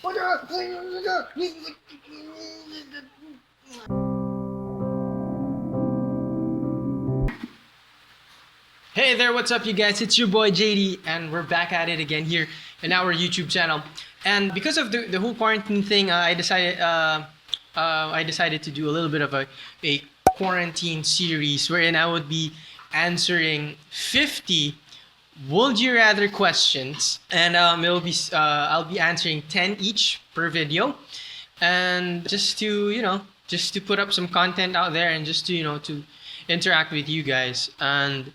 Hey there, what's up you guys? It's your boy JD and we're back at it again here in our YouTube channel. And because of the whole quarantine thing, I decided to do a little bit of a quarantine series wherein I would be answering 50 would you rather questions, and I'll be answering 10 each per video, and just to put up some content out there and just to interact with you guys. And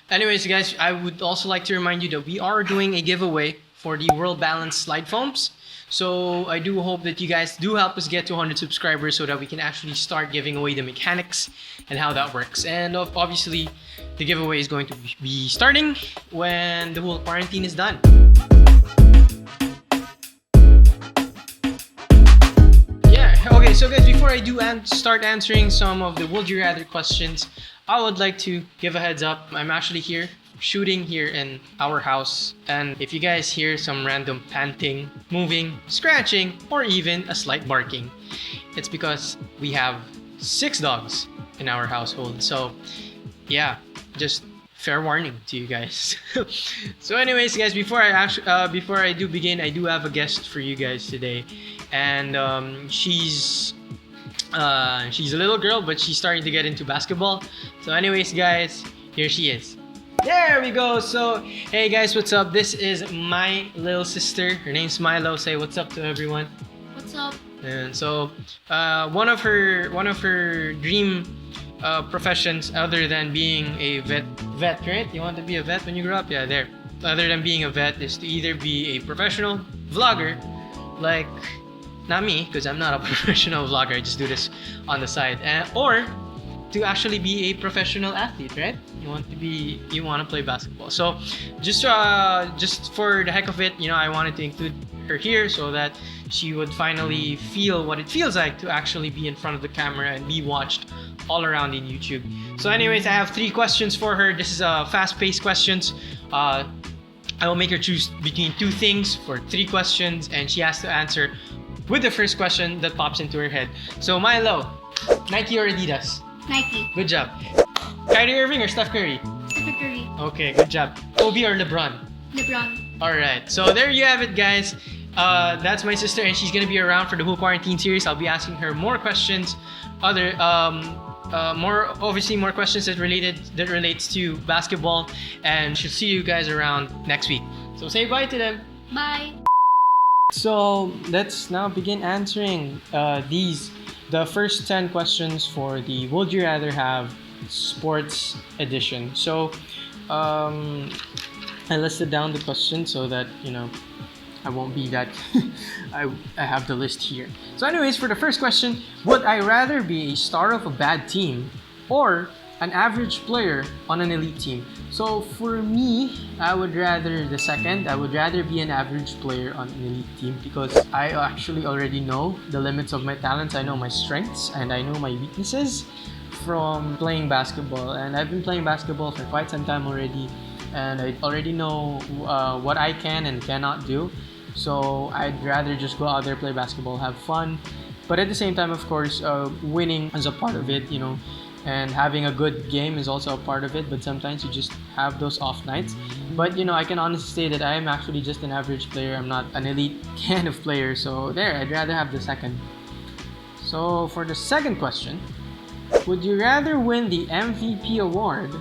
anyways, guys, I would also like to remind you that we are doing a giveaway for the World Balance slide foams. So I do hope that you guys do help us get to 100 subscribers so that we can actually start giving away the mechanics and how that works. And obviously, the giveaway is going to be starting when the whole quarantine is done. Okay, so guys, before I do start answering some of the would you rather questions, I would like to give a heads up. I'm actually shooting here in our house, and if you guys hear some random panting, moving, scratching, or even a slight barking, it's because we have 6 dogs in our household. So yeah, just fair warning to you guys. So anyways, guys, before I do begin, I do have a guest for you guys today, and she's a little girl, but she's starting to get into basketball. So anyways, guys, here she is. There we go. So hey guys, what's up? This is my little sister. Her name's Milo. Say what's up to everyone. What's up? And so one of her dream professions, other than being a vet, right? You want to be a vet when you grow up? Yeah, there. Other than being a vet, is to either be a professional vlogger, like not me, because I'm not a professional vlogger. I just do this on the side, or to actually be a professional athlete, right? You want to play basketball. So just for the heck of it, I wanted to include her here so that she would finally feel what it feels like to actually be in front of the camera and be watched all around in YouTube. So anyways, I have 3 questions for her. This is fast-paced questions. I will make her choose between 2 things for 3 questions, and she has to answer with the first question that pops into her head. So Milo, Nike or Adidas? Nike. Good job. Kyrie Irving or Steph Curry? Steph Curry. Okay, good job. Kobe or LeBron? LeBron. Alright, so there you have it, guys. That's my sister, and she's gonna be around for the whole quarantine series. I'll be asking her more questions, more questions that relates to basketball, and she'll see you guys around next week. So say bye to them. Bye. So let's now begin answering the first 10 questions for the Would You Rather Have Sports Edition. So I listed down the questions so that I won't be that I have the list here. So anyways, for the first question, would I rather be a star of a bad team or an average player on an elite team? So for me, I would rather the second. I would rather be an average player on an elite team because I actually already know the limits of my talents. I know my strengths and I know my weaknesses from playing basketball. And I've been playing basketball for quite some time already, and I already know what I can and cannot do. So I'd rather just go out there, play basketball, have fun. But at the same time, of course, winning is a part of it, and having a good game is also a part of it. But sometimes you just have those off nights. But I can honestly say that I am actually just an average player. I'm not an elite kind of player. So there, I'd rather have the second. So for the second question, would you rather win the MVP award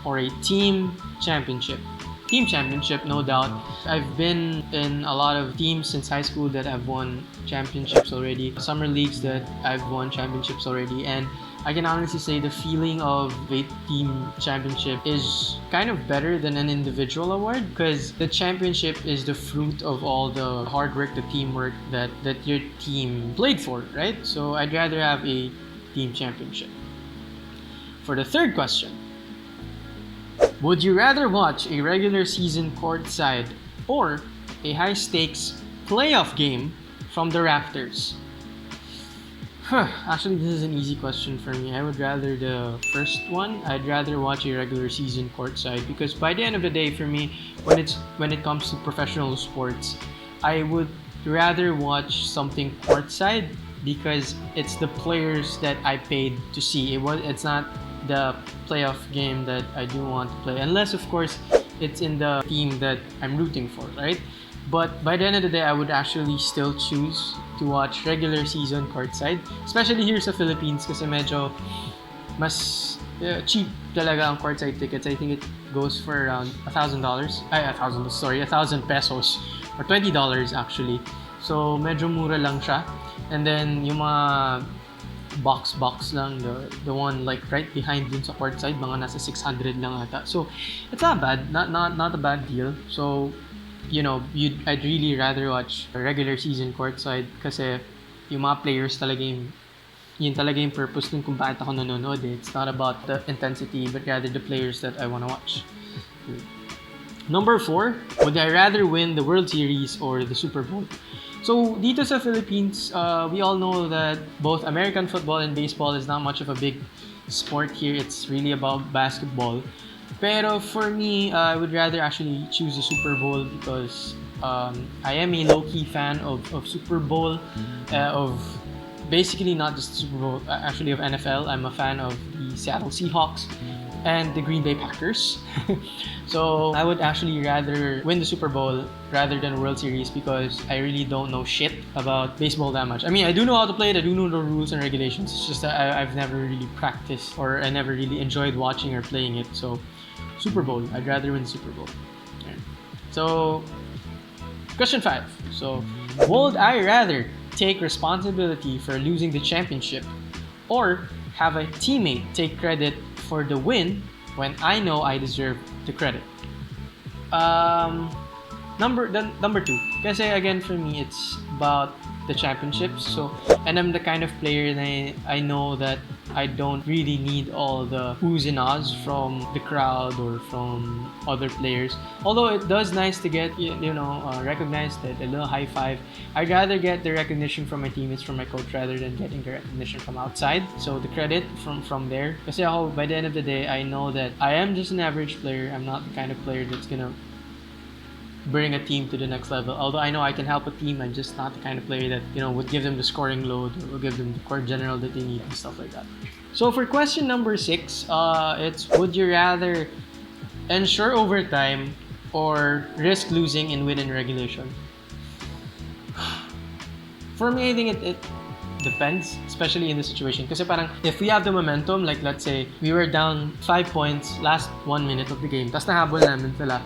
or a team championship? Team championship, no doubt. I've been in a lot of teams since high school that have won championships already. Summer leagues that I've won championships already. And I can honestly say the feeling of a team championship is kind of better than an individual award, because the championship is the fruit of all the hard work, the teamwork that your team played for, right? So I'd rather have a team championship. For the third question, would you rather watch a regular season courtside or a high-stakes playoff game from the rafters? Actually, this is an easy question for me. I would rather the first one. I'd rather watch a regular season courtside, because by the end of the day, for me, when it comes to professional sports, I would rather watch something courtside because it's the players that I paid to see. It's not the playoff game that I do want to play, unless of course it's in the team that I'm rooting for, right? But by the end of the day, I would actually still choose to watch regular season courtside, especially here sa Philippines kasi medyo mas cheap talaga ang courtside tickets. I think it goes for around $1,000. Ay, 1,000, sorry, 1,000 pesos or $20 actually. So medyo mura lang siya. And then yung mga box lang, the one like right behind dun sa courtside, mga nasa 600 lang ata. So it's not bad, not a bad deal. So I'd really rather watch a regular season courtside kasi yung mga players talaga yun talaga yung purpose dun kung bakit ako nanonood. It's not about the intensity but rather the players that I want to watch. Number 4, would I rather win the World Series or the Super Bowl? So dito sa Philippines, we all know that both American football and baseball is not much of a big sport here. It's really about basketball. Pero for me, I would rather actually choose the Super Bowl because I am a low-key fan of Super Bowl, of basically not just the Super Bowl, actually of NFL. I'm a fan of the Seattle Seahawks and the Green Bay Packers. So I would actually rather win the Super Bowl rather than World Series because I really don't know shit about baseball that much. I mean, I do know how to play it, I do know the rules and regulations. It's just that I've never really practiced or I never really enjoyed watching or playing it. So Super Bowl, I'd rather win the Super Bowl. Yeah. So question 5. So would I rather take responsibility for losing the championship or have a teammate take credit for the win when I know I deserve the credit? Number 2. Kasi again for me it's about the championships. So and I'm the kind of player that I know that I don't really need all the oohs and ahs from the crowd or from other players. Although it does nice to get recognized, a little high five. I'd rather get the recognition from my teammates, from my coach, rather than getting the recognition from outside. So the credit from there. Kasi ako, by the end of the day, I know that I am just an average player. I'm not the kind of player that's gonna bring a team to the next level. Although I know I can help a team, I'm just not the kind of player that would give them the scoring load or would give them the court general that they need and stuff like that. So for question number 6, it's would you rather ensure overtime or risk losing and win in regulation? For me, I think it depends, especially in the situation. Kasi parang if we have the momentum, like let's say we were down 5 points last 1 minute of the game, tas nahabol namin sila,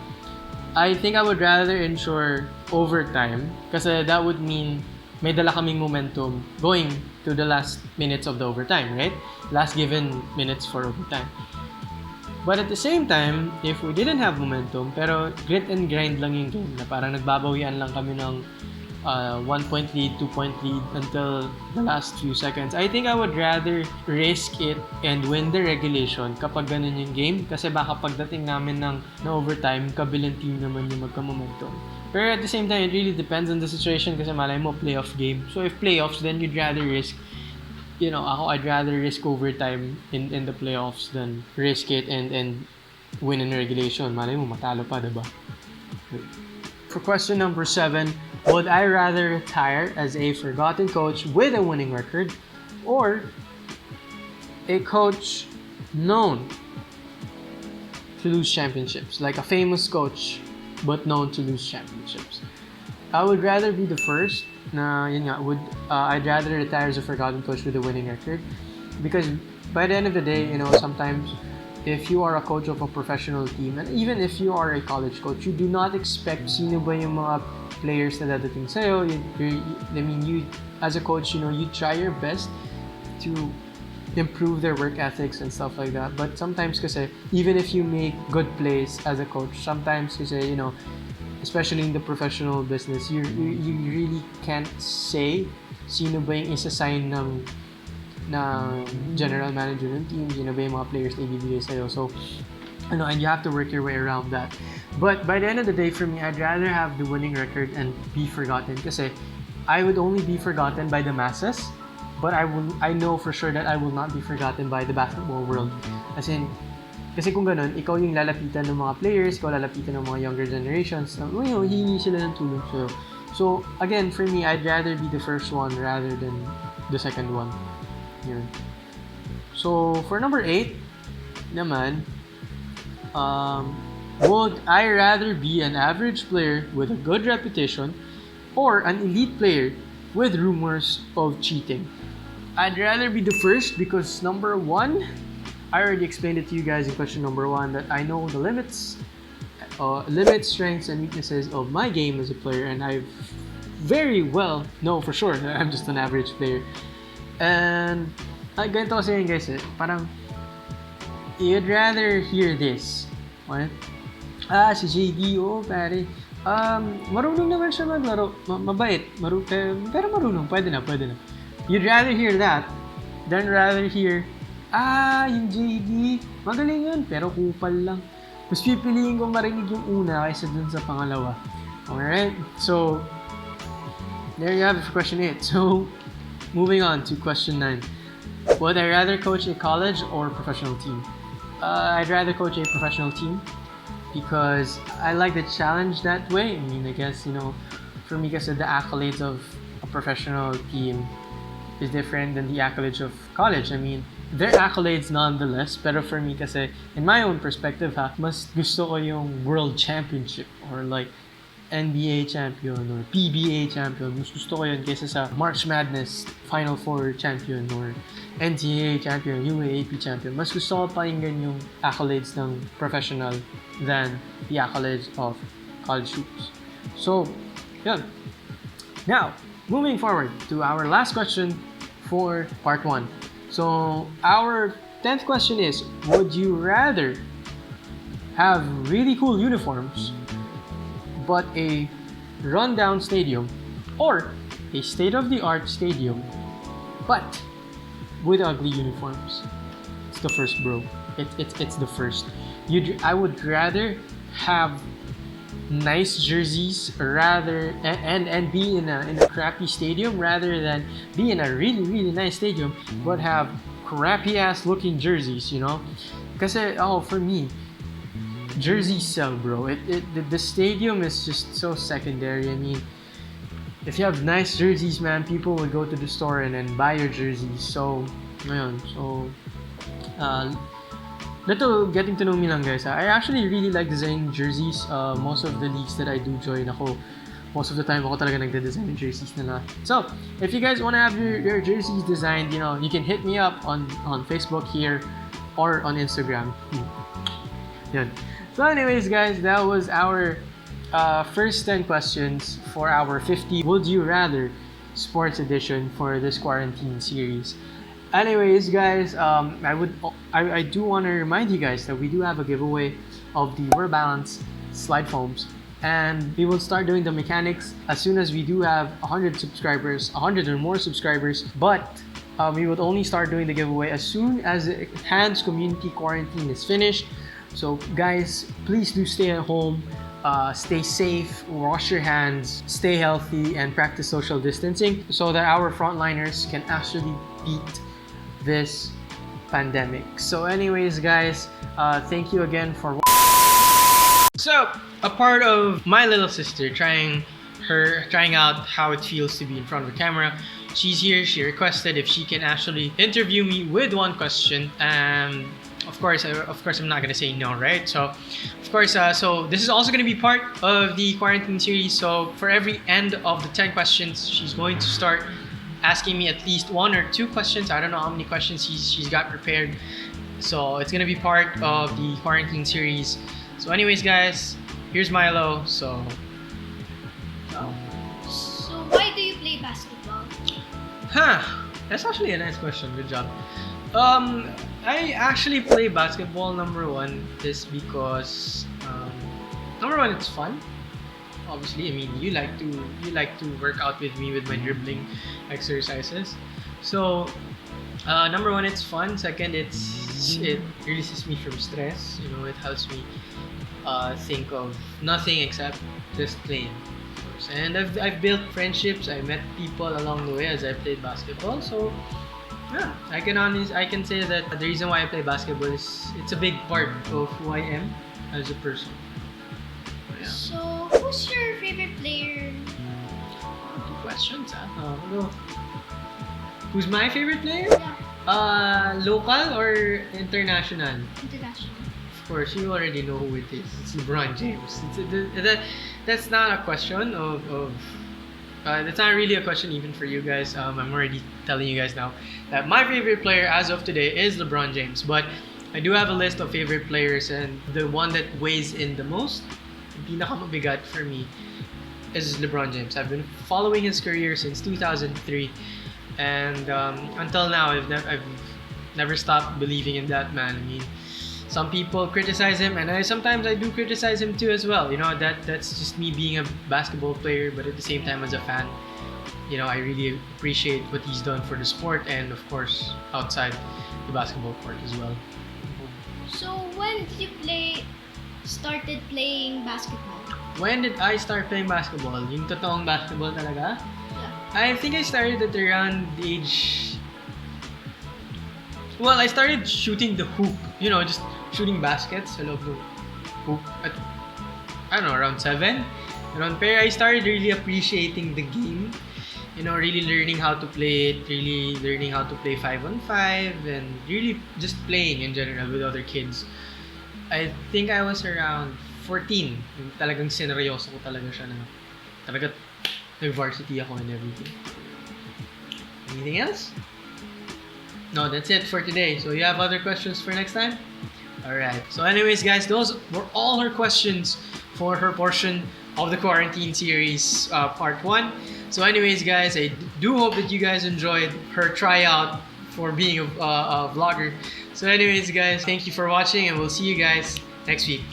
I think I would rather ensure overtime kasi that would mean may dala kaming momentum going to the last minutes of the overtime, right? Last given minutes for overtime. But at the same time, if we didn't have momentum, pero grit and grind lang yung game na parang nagbabawian lang kami ng 1-point lead, 2-point lead until the last few seconds, I think I would rather risk it and win the regulation kapag ganun yung game kasi baka pagdating namin ng overtime, kabilang team naman yung magka-momentum. Pero at the same time, it really depends on the situation kasi malay mo playoff game. So if playoffs, then you'd rather risk, I'd rather risk overtime in the playoffs than risk it and win in regulation. Malay mo matalo pa, diba? For question number 7, would I rather retire as a forgotten coach with a winning record or a coach known to lose championships, like a famous coach but known to lose championships? I would rather be the first. I'd rather retire as a forgotten coach with a winning record because by the end of the day, sometimes if you are a coach of a professional team, and even if you are a college coach, you do not expect sino ba yung mga players na dadating sa'yo. You as a coach, you try your best to improve their work ethics and stuff like that. But sometimes kasi, even if you make good plays as a coach, sometimes kasi, especially in the professional business, you really can't say sino ba yung isa-sign ng general manager ng team, sino ba yung mga players na ibibigay sa'yo. So, and you have to work your way around that. But by the end of the day, for me, I'd rather have the winning record and be forgotten kasi I would only be forgotten by the masses, but I know for sure that I will not be forgotten by the basketball world. As in, kasi kung ganun, ikaw yung lalapitan ng mga players, ikaw lalapitan ng mga younger generations, hihingi sila ng tulong sa'yo. So again, for me, I'd rather be the first one rather than the second one. Yun. So for number 8, naman, would I rather be an average player with a good reputation or an elite player with rumors of cheating? I'd rather be the first because number 1, I already explained it to you guys in question number 1 that I know the limits, strengths, and weaknesses of my game as a player, and I very well know for sure that I'm just an average player. And ganito kasi yun guys parang you'd rather hear this. What? Si JD, pare. Marunong naman siya maglaro. Mabait. Pero marunong. Pwede na. You'd rather hear that than rather hear, yung JD, magaling yun, pero kupal lang. Mas pipiliin ko marinig yung una kaysa dun sa pangalawa. Alright? So, there you have it for question 8. So, moving on to question 9. Would I rather coach a college or professional team? I'd rather coach a professional team because I like the challenge that way. I mean, I guess, for me kasi the accolades of a professional team is different than the accolades of college. I mean, they're accolades nonetheless, pero for me kasi, in my own perspective mas gusto ko yung world championship or like NBA champion or PBA champion. Mas gusto ko yun kaysa sa March Madness Final Four champion or NCAA champion, UAAP champion. Mas gusto ko pakinggan yung accolades ng professional than the accolades of college hoops. So, yun. Now, moving forward to our last question for part 1. So, our 10th question is, would you rather have really cool uniforms but a rundown stadium or a state-of-the-art stadium but with ugly uniforms? It's the first, bro. It's the first. I would rather have nice jerseys rather and be in a crappy stadium rather than be in a really nice stadium but have crappy ass looking jerseys, Kasi for me, jerseys sell, bro. The stadium is just so secondary. I mean, if you have nice jerseys, man, people would go to the store and buy your jerseys. So, little getting to know me lang, guys. I actually really like designing jerseys. Most of the leagues that I do join, most of the time ako talaga nagde-design ng jerseys nila. So, if you guys want to have your jerseys designed, you can hit me up on Facebook here or on Instagram. Yan. So anyways, guys, that was our first 10 questions for our 50 Would You Rather Sports Edition for this quarantine series. Anyways, guys, I do want to remind you guys that we do have a giveaway of the Wear Balance slide foams, and we will start doing the mechanics as soon as we do have 100 subscribers, 100 or more subscribers. But we would only start doing the giveaway as soon as the Hands community quarantine is finished. So guys, please do stay at home, stay safe, wash your hands, stay healthy, and practice social distancing so that our frontliners can actually beat this pandemic. So anyways, guys, thank you again for So, a part of my little sister trying out how it feels to be in front of a camera. She's here. She requested if she can actually interview me with one question. Of course, I'm not gonna say no, right? So, of course, so this is also gonna be part of the quarantine series. So, for every end of the 10 questions, she's going to start asking me at least 1 or 2 questions. I don't know how many questions she's got prepared. So, it's gonna be part of the quarantine series. So, anyways, guys, here's Milo. So, why do you play basketball? That's actually a nice question. Good job. I actually play basketball. Number 1 is because number 1, it's fun. Obviously, I mean, you like to work out with me with my dribbling exercises. So number 1, it's fun. Second, it releases me from stress. It helps me think of nothing except just playing. And I've built friendships. I met people along the way as I played basketball. So yeah, I can say that the reason why I play basketball is it's a big part of who I am as a person. Yeah. So who's your favorite player questions. Ano? Who's my favorite player? Yeah. Local or international? International. Of course, you already know who it is. It's LeBron James. That's not a question of that's not really a question even for you guys. I'm already telling you guys now that my favorite player as of today is LeBron James. But I do have a list of favorite players, and the one that weighs in the most, pinakamabigat for me, is LeBron James. I've been following his career since 2003, and until now, I've never stopped believing in that man. I mean, some people criticize him, and sometimes I do criticize him too as well. You know, that's just me being a basketball player, but at the same time as a fan, you know, I really appreciate what he's done for the sport, and of course outside the basketball court as well. So when did you started playing basketball? When did I start playing basketball? Yung totoong basketball talaga? Yeah. I think I started at around the age. Well, I started shooting the hoop. You know, just shooting baskets sa loob ng hoop at, I don't know, around 7. Around there, I started really appreciating the game. You know, really learning how to play it, really learning how to play 5-on-5, and really just playing in general with other kids. I think I was around 14. Yung talagang sineryoso ko talaga siya na talaga nag-varsity ako and everything. Anything else? No, that's it for today. So you have other questions for next time? Alright. So anyways, guys, those were all her questions for her portion of the quarantine series part 1. So anyways, guys, I do hope that you guys enjoyed her tryout for being a vlogger. So anyways, guys, thank you for watching, and we'll see you guys next week.